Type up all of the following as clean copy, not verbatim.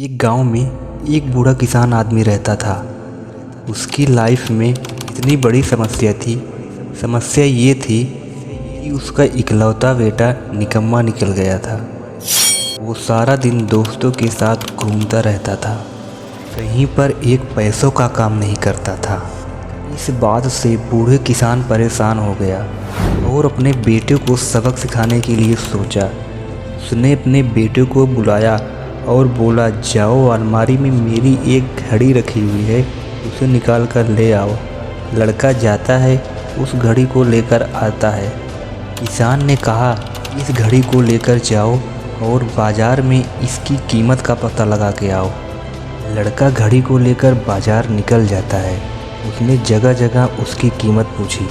एक गांव में एक बूढ़ा किसान आदमी रहता था। उसकी लाइफ में इतनी बड़ी समस्या थी। समस्या ये थी कि उसका इकलौता बेटा निकम्मा निकल गया था। वो सारा दिन दोस्तों के साथ घूमता रहता था, कहीं पर एक पैसों का काम नहीं करता था। इस बात से बूढ़े किसान परेशान हो गया और अपने बेटे को सबक सिखाने के लिए सोचा। उसने अपने बेटे को बुलाया और बोला, जाओ अलमारी में मेरी एक घड़ी रखी हुई है, उसे निकाल कर ले आओ। लड़का जाता है, उस घड़ी को लेकर आता है। किसान ने कहा, इस घड़ी को लेकर जाओ और बाज़ार में इसकी कीमत का पता लगा के आओ। लड़का घड़ी को लेकर बाज़ार निकल जाता है। उसने जगह जगह उसकी कीमत पूछी।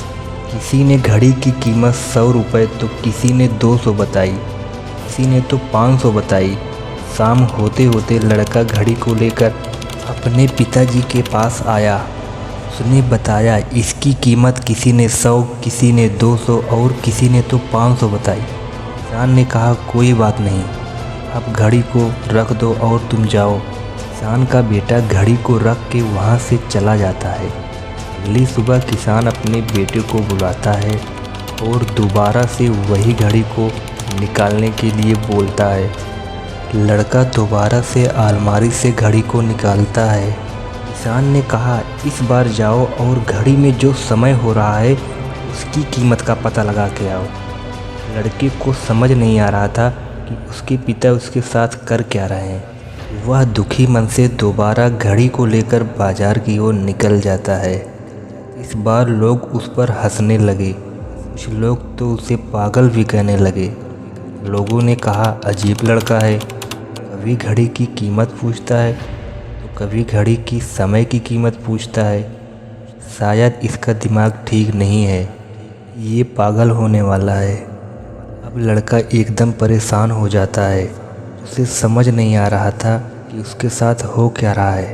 किसी ने घड़ी की कीमत 100 रुपये तो किसी ने 200 बताई, किसी ने तो 500 बताई। शाम होते होते लड़का घड़ी को लेकर अपने पिताजी के पास आया। उसने बताया, इसकी कीमत किसी ने 100, किसी ने 200 और किसी ने तो 500 बताई। किसान ने कहा, कोई बात नहीं, अब घड़ी को रख दो और तुम जाओ। किसान का बेटा घड़ी को रख के वहाँ से चला जाता है। अगली सुबह किसान अपने बेटे को बुलाता है और दोबारा से वही घड़ी को निकालने के लिए बोलता है। लड़का दोबारा से अलमारी से घड़ी को निकालता है। किसान ने कहा, इस बार जाओ और घड़ी में जो समय हो रहा है उसकी कीमत का पता लगा के आओ। लड़के को समझ नहीं आ रहा था कि उसके पिता उसके साथ कर क्या रहे हैं। वह दुखी मन से दोबारा घड़ी को लेकर बाजार की ओर निकल जाता है। इस बार लोग उस पर हंसने लगे, कुछ लोग तो उसे पागल भी कहने लगे। लोगों ने कहा, अजीब लड़का है, कभी घड़ी की कीमत पूछता है तो कभी घड़ी की समय की कीमत पूछता है। शायद इसका दिमाग ठीक नहीं है, ये पागल होने वाला है। अब लड़का एकदम परेशान हो जाता है। उसे समझ नहीं आ रहा था कि उसके साथ हो क्या रहा है।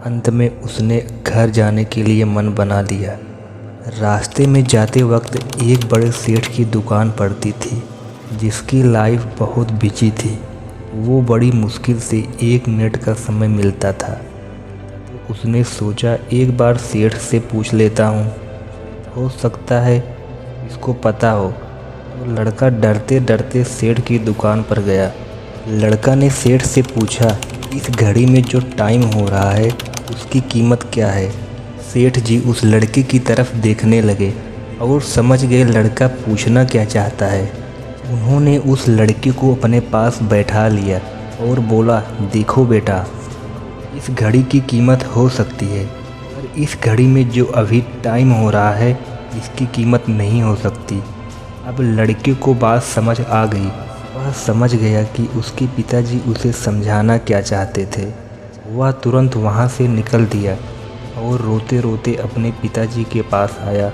अंत में उसने घर जाने के लिए मन बना लिया। रास्ते में जाते वक्त एक बड़े सेठ की दुकान पड़ती थी, जिसकी लाइफ बहुत बिजी थी। वो बड़ी मुश्किल से 1 मिनट का समय मिलता था। तो उसने सोचा, एक बार सेठ से पूछ लेता हूँ, हो सकता है इसको पता हो। तो लड़का डरते डरते सेठ की दुकान पर गया। लड़का ने सेठ से पूछा, इस घड़ी में जो टाइम हो रहा है उसकी कीमत क्या है। सेठ जी उस लड़के की तरफ देखने लगे और समझ गए लड़का पूछना क्या चाहता है। उन्होंने उस लड़के को अपने पास बैठा लिया और बोला, देखो बेटा, इस घड़ी की कीमत हो सकती है, पर इस घड़ी में जो अभी टाइम हो रहा है इसकी कीमत नहीं हो सकती। अब लड़के को बात समझ आ गई। वह समझ गया कि उसके पिताजी उसे समझाना क्या चाहते थे। वह तुरंत वहाँ से निकल दिया और रोते रोते अपने पिताजी के पास आया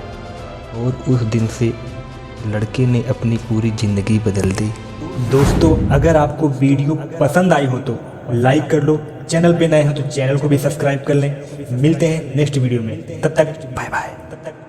और उस दिन से लड़के ने अपनी पूरी ज़िंदगी बदल दी। दोस्तों, अगर आपको वीडियो पसंद आई हो तो लाइक कर लो, चैनल पे नए हो तो चैनल को भी सब्सक्राइब कर लें। मिलते हैं नेक्स्ट वीडियो में, तब तक बाय बाय।